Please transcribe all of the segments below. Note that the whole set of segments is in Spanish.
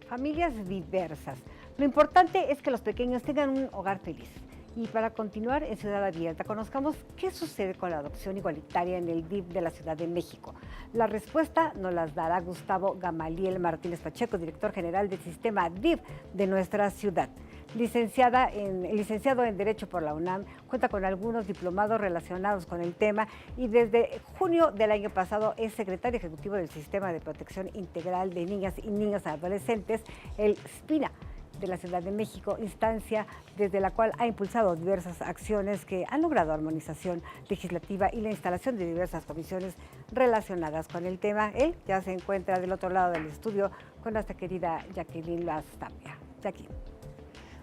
familias diversas. Lo importante es que los pequeños tengan un hogar feliz. Y para continuar en Ciudad Abierta, conozcamos qué sucede con la adopción igualitaria en el DIF de la Ciudad de México. La respuesta nos la dará Gustavo Gamaliel Martínez Pacheco, director general del sistema DIF de nuestra ciudad. Licenciado en Derecho por la UNAM, cuenta con algunos diplomados relacionados con el tema y desde junio del año pasado es secretario ejecutivo del Sistema de Protección Integral de Niñas y Niños Adolescentes, el SPINA, de la Ciudad de México, instancia desde la cual ha impulsado diversas acciones que han logrado armonización legislativa y la instalación de diversas comisiones relacionadas con el tema. Él ya se encuentra del otro lado del estudio con nuestra querida Jacqueline Lastamia. Jacqueline.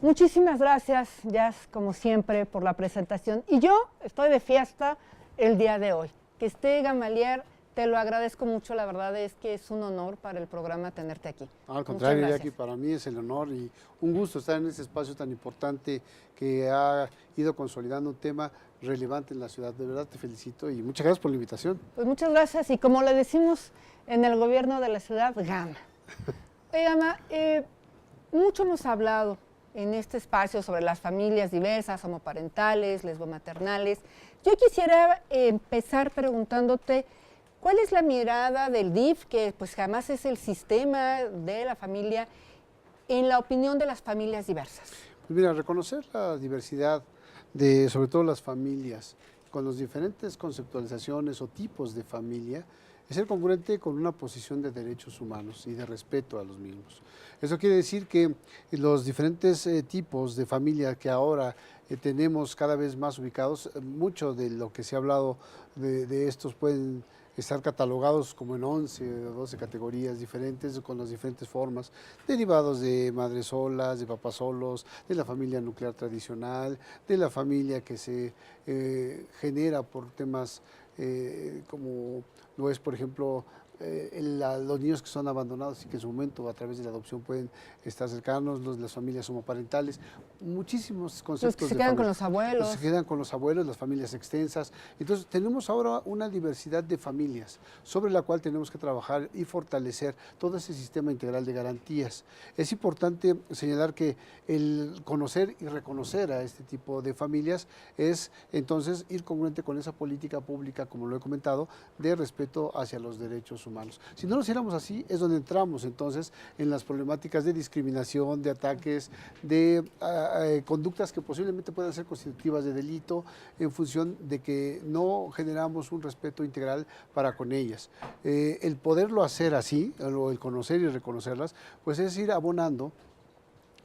Muchísimas gracias, Jazz, como siempre, por la presentación. Y yo estoy de fiesta el día de hoy. Que esté Gamaliel, te lo agradezco mucho, la verdad es que es un honor para el programa tenerte aquí. Al contrario, Jackie, para mí es el honor y un gusto estar en este espacio tan importante que ha ido consolidando un tema relevante en la ciudad. De verdad te felicito y muchas gracias por la invitación. Pues muchas gracias y como le decimos en el gobierno de la ciudad, Gama. Oye, Gama, mucho hemos hablado en este espacio sobre las familias diversas, homoparentales, lesbomaternales. Yo quisiera empezar preguntándote, ¿cuál es la mirada del DIF, que pues jamás es el sistema de la familia, en la opinión de las familias diversas? Pues mira, reconocer la diversidad de, sobre todo las familias, con las diferentes conceptualizaciones o tipos de familia, es ser congruente con una posición de derechos humanos y de respeto a los mismos. Eso quiere decir que los diferentes tipos de familia que ahora tenemos cada vez más ubicados, mucho de lo que se ha hablado de estos pueden estar catalogados como en 11 o 12 categorías diferentes, con las diferentes formas, derivados de madres solas, de papás solos, de la familia nuclear tradicional, de la familia que se genera por temas como lo es, por ejemplo, los niños que son abandonados y que en su momento a través de la adopción pueden estar cercanos, las familias homoparentales, muchísimos conceptos. Los que se quedan con los abuelos. Los que se quedan con los abuelos, las familias extensas. Entonces tenemos ahora una diversidad de familias sobre la cual tenemos que trabajar y fortalecer todo ese sistema integral de garantías. Es importante señalar que el conocer y reconocer a este tipo de familias es entonces ir congruente con esa política pública, como lo he comentado, de respeto hacia los derechos humanos. Si no lo hiciéramos así, es donde entramos entonces en las problemáticas de discriminación, de ataques, de conductas que posiblemente puedan ser constitutivas de delito en función de que no generamos un respeto integral para con ellas. El poderlo hacer así, o el conocer y reconocerlas, pues es ir abonando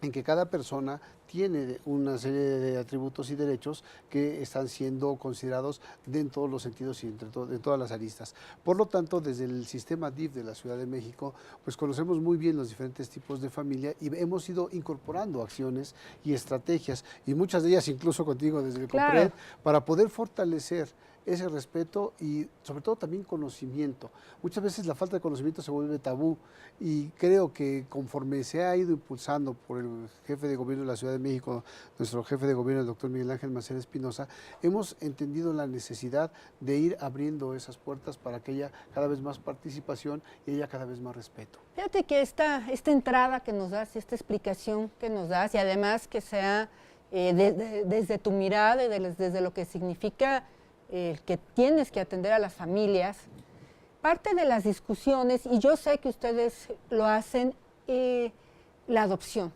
en que cada persona tiene una serie de atributos y derechos que están siendo considerados en todos los sentidos y de todas las aristas. Por lo tanto, desde el sistema DIF de la Ciudad de México, pues conocemos muy bien los diferentes tipos de familia y hemos ido incorporando acciones y estrategias, y muchas de ellas incluso contigo desde el COPRED, para poder fortalecer ese respeto y sobre todo también conocimiento. Muchas veces la falta de conocimiento se vuelve tabú y creo que conforme se ha ido impulsando por el jefe de gobierno de la Ciudad de México, nuestro jefe de gobierno, el doctor Miguel Ángel Mancera Espinosa, hemos entendido la necesidad de ir abriendo esas puertas para que haya cada vez más participación y haya cada vez más respeto. Fíjate que esta entrada que nos das, esta explicación que nos das, y además que sea desde tu mirada y desde lo que significa que tienes que atender a las familias, parte de las discusiones, y yo sé que ustedes lo hacen, la adopción.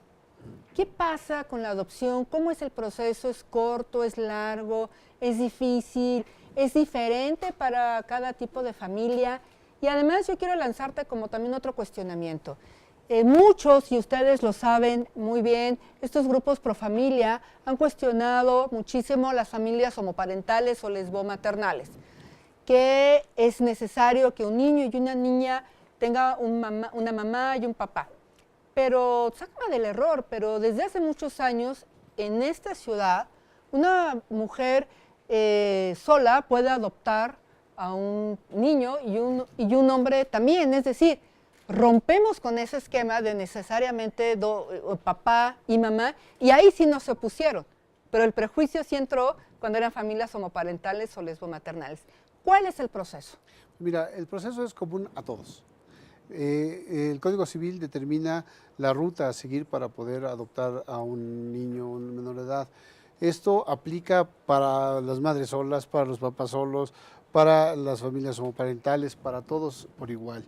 ¿Qué pasa con la adopción? ¿Cómo es el proceso? ¿Es corto? ¿Es largo? ¿Es difícil? ¿Es diferente para cada tipo de familia? Y además yo quiero lanzarte como también otro cuestionamiento. Muchos, y ustedes lo saben muy bien, estos grupos pro familia han cuestionado muchísimo las familias homoparentales o lesbomaternales, que es necesario que un niño y una niña tengan una mamá y un papá. Pero, sácame del error, pero desde hace muchos años en esta ciudad una mujer sola puede adoptar a un niño y un hombre también, es decir, rompemos con ese esquema de necesariamente papá y mamá, y ahí sí no se opusieron, pero el prejuicio sí entró cuando eran familias homoparentales o lesbomaternales. ¿Cuál es el proceso? Mira, el proceso es común a todos. El Código Civil determina la ruta a seguir para poder adoptar a un niño o una menor de edad. Esto aplica para las madres solas, para los papás solos, para las familias homoparentales, para todos por igual.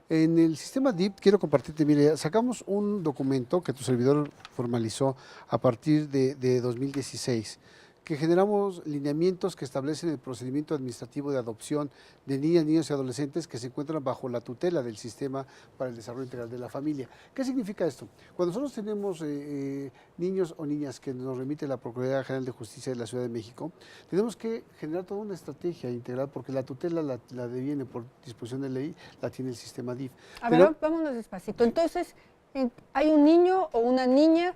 En el sistema DIP, quiero compartirte, mire, sacamos un documento que tu servidor formalizó a partir de 2016, que generamos lineamientos que establecen el procedimiento administrativo de adopción de niñas, niños y adolescentes que se encuentran bajo la tutela del Sistema para el Desarrollo Integral de la Familia. ¿Qué significa esto? Cuando nosotros tenemos niños o niñas que nos remite la Procuraduría General de Justicia de la Ciudad de México, tenemos que generar toda una estrategia integral porque la tutela la deviene por disposición de ley, la tiene el sistema DIF. A ver, vámonos despacito. Entonces, hay un niño o una niña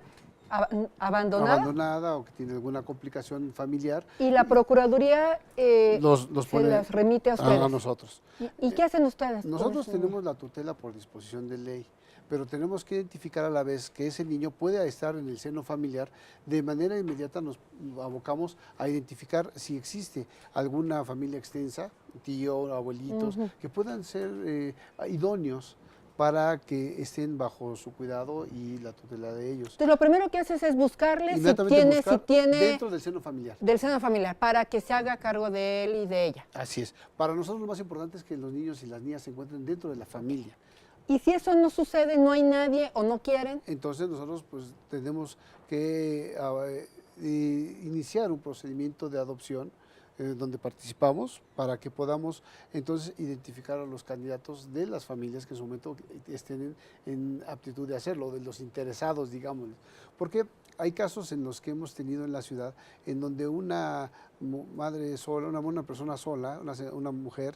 abandonada O que tiene alguna complicación familiar. Y la Procuraduría los se pone las remite a ustedes. a nosotros. ¿Y qué hacen ustedes? Nosotros tenemos la tutela por disposición de ley, pero tenemos que identificar a la vez que ese niño puede estar en el seno familiar. De manera inmediata nos abocamos a identificar si existe alguna familia extensa, tío, abuelitos, que puedan ser idóneos para que estén bajo su cuidado y la tutela de ellos. Entonces, lo primero que haces es buscarle si tiene dentro del seno familiar. Del seno familiar, para que se haga cargo de él y de ella. Así es. Para nosotros lo más importante es que los niños y las niñas se encuentren dentro de la familia. Y si eso no sucede, no hay nadie o no quieren. Entonces nosotros pues tenemos que iniciar un procedimiento de adopción donde participamos para que podamos entonces identificar a los candidatos de las familias que en su momento estén en aptitud de hacerlo, de los interesados, digamos. Porque hay casos en los que hemos tenido en la ciudad en donde una madre sola, una persona sola, una mujer,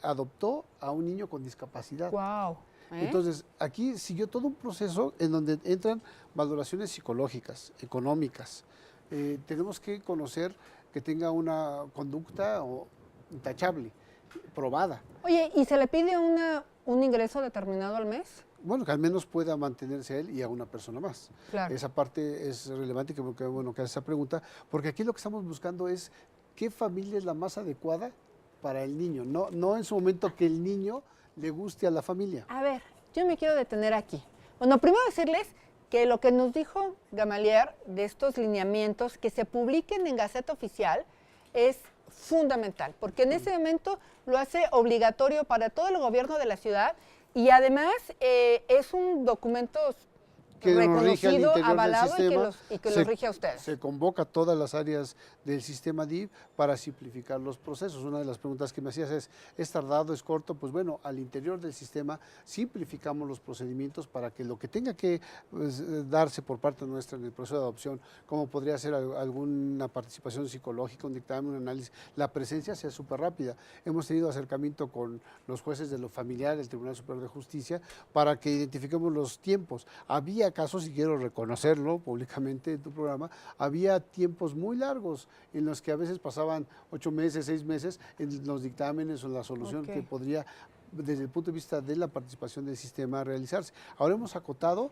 adoptó a un niño con discapacidad. ¡Wow! Entonces, aquí siguió todo un proceso en donde entran valoraciones psicológicas, económicas. Tenemos que conocer que tenga una conducta intachable, probada. Oye, ¿y se le pide un ingreso determinado al mes? Bueno, que al menos pueda mantenerse él y a una persona más. Claro. Esa parte es relevante, que bueno que hace esa pregunta, porque aquí lo que estamos buscando es qué familia es la más adecuada para el niño, no en su momento que el niño le guste a la familia. A ver, yo me quiero detener aquí. Bueno, primero decirles que lo que nos dijo Gamalier de estos lineamientos que se publiquen en Gaceta Oficial es fundamental, porque en ese momento lo hace obligatorio para todo el gobierno de la ciudad y además es un documento que reconocido, avalado sistema, y que los rige a ustedes. Se convoca a todas las áreas del sistema DIF para simplificar los procesos. Una de las preguntas que me hacías ¿es tardado, es corto? Pues bueno, al interior del sistema simplificamos los procedimientos para que lo que tenga que darse por parte nuestra en el proceso de adopción, como podría ser alguna participación psicológica, un dictamen, un análisis, la presencia sea súper rápida. Hemos tenido acercamiento con los jueces de lo familiar del Tribunal Superior de Justicia para que identifiquemos los tiempos. Había casos, y quiero reconocerlo públicamente en tu programa, había tiempos muy largos en los que a veces pasaban 8 meses, 6 meses en los dictámenes o en la solución que podría, desde el punto de vista de la participación del sistema, realizarse. Ahora hemos acotado,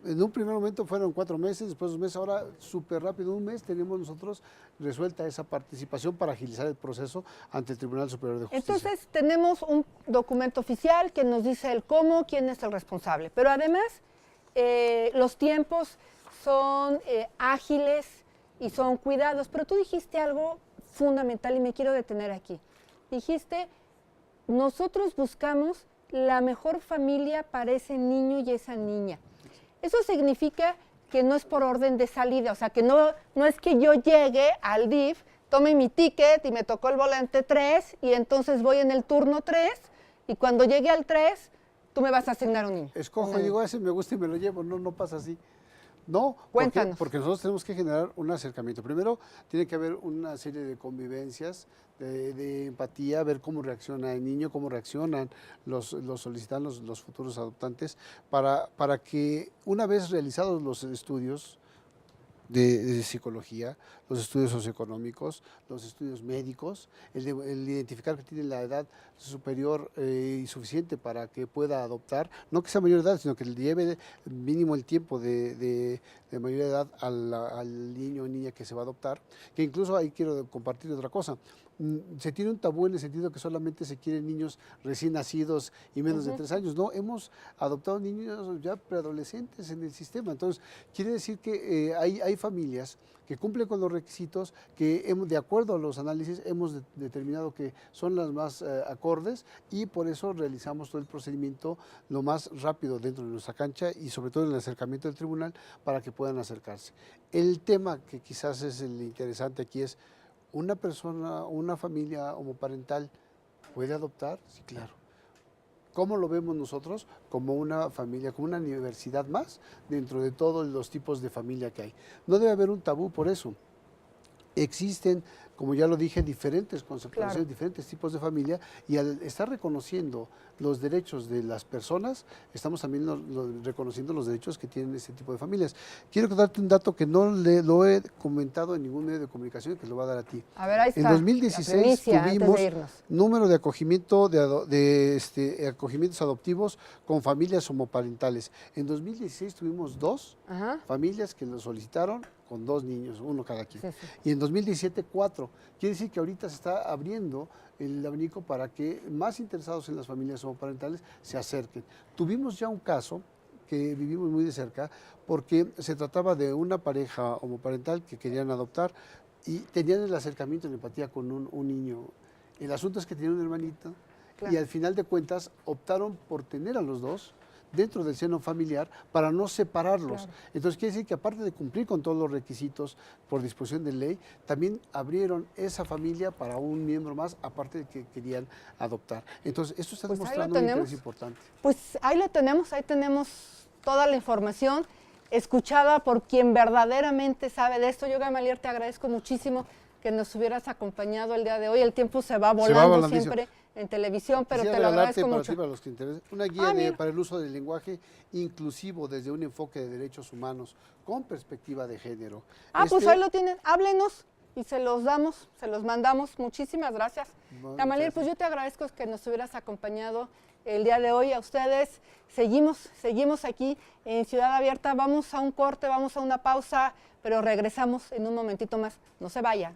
en un primer momento fueron 4 meses, después 2 meses, ahora súper rápido, 1 mes tenemos nosotros resuelta esa participación para agilizar el proceso ante el Tribunal Superior de Justicia. Entonces tenemos un documento oficial que nos dice el cómo, quién es el responsable, pero además los tiempos son ágiles y son cuidados, pero tú dijiste algo fundamental y me quiero detener aquí. Dijiste, nosotros buscamos la mejor familia para ese niño y esa niña. Eso significa que no es por orden de salida, o sea, que no es que yo llegue al DIF, tome mi ticket y me tocó el volante 3 y entonces voy en el turno 3 y cuando llegue al 3 tú me vas a asignar un niño. Escojo y digo, ese me gusta y me lo llevo. No pasa así. No, Cuéntanos. Porque nosotros tenemos que generar un acercamiento. Primero, tiene que haber una serie de convivencias, de empatía, ver cómo reacciona el niño, cómo reaccionan los solicitantes, los futuros adoptantes, para que una vez realizados los estudios, de psicología, los estudios socioeconómicos, los estudios médicos, el identificar que tiene la edad superior y suficiente para que pueda adoptar, no que sea mayor de edad, sino que le lleve mínimo el tiempo de mayor edad al niño o niña que se va a adoptar, que incluso ahí quiero compartir otra cosa. Se tiene un tabú en el sentido que solamente se quieren niños recién nacidos y menos de 3 años. No, hemos adoptado niños ya preadolescentes en el sistema. Entonces, quiere decir que hay familias que cumplen con los requisitos que de acuerdo a los análisis hemos determinado que son las más acordes y por eso realizamos todo el procedimiento lo más rápido dentro de nuestra cancha y sobre todo en el acercamiento del tribunal para que puedan acercarse. El tema que quizás es el interesante aquí es, ¿una persona, una familia homoparental puede adoptar? Sí, claro. ¿Cómo lo vemos nosotros? Como una familia, como una universidad más dentro de todos los tipos de familia que hay. No debe haber un tabú por eso. Existen, como ya lo dije, diferentes conceptualizaciones, claro, diferentes tipos de familia, y al estar reconociendo los derechos de las personas, estamos también reconociendo los derechos que tienen ese tipo de familias. Quiero darte un dato que no lo he comentado en ningún medio de comunicación, que lo va a dar a ti. A ver, ahí está. En 2016 tuvimos número de acogimiento acogimientos adoptivos con familias homoparentales. En 2016 tuvimos 2 familias que lo solicitaron con 2 niños, uno cada quien. Sí, sí. Y en 2017, 4. Quiere decir que ahorita se está abriendo el abanico para que más interesados en las familias homoparentales se acerquen. Tuvimos ya un caso que vivimos muy de cerca porque se trataba de una pareja homoparental que querían adoptar y tenían el acercamiento y la empatía con un niño. El asunto es que tenían un hermanito, claro, y al final de cuentas optaron por tener a los 2 dentro del seno familiar para no separarlos. Claro. Entonces quiere decir que aparte de cumplir con todos los requisitos por disposición de ley, también abrieron esa familia para un miembro más, aparte de que querían adoptar. Entonces esto está demostrando un interés importante. Pues ahí lo tenemos, ahí tenemos toda la información escuchada por quien verdaderamente sabe de esto. Yo, Gamaliel, te agradezco muchísimo que nos hubieras acompañado el día de hoy. El tiempo se va volando siempre en televisión, pero te lo agradezco mucho. Para los que interesen, una guía para el uso del lenguaje inclusivo desde un enfoque de derechos humanos con perspectiva de género. Pues ahí lo tienen, háblenos y se los damos, se los mandamos. Muchísimas gracias. Gamaliel, pues yo te agradezco que nos hubieras acompañado el día de hoy. A ustedes, seguimos aquí en Ciudad Abierta. Vamos a un corte, vamos a una pausa, pero regresamos en un momentito más. No se vaya.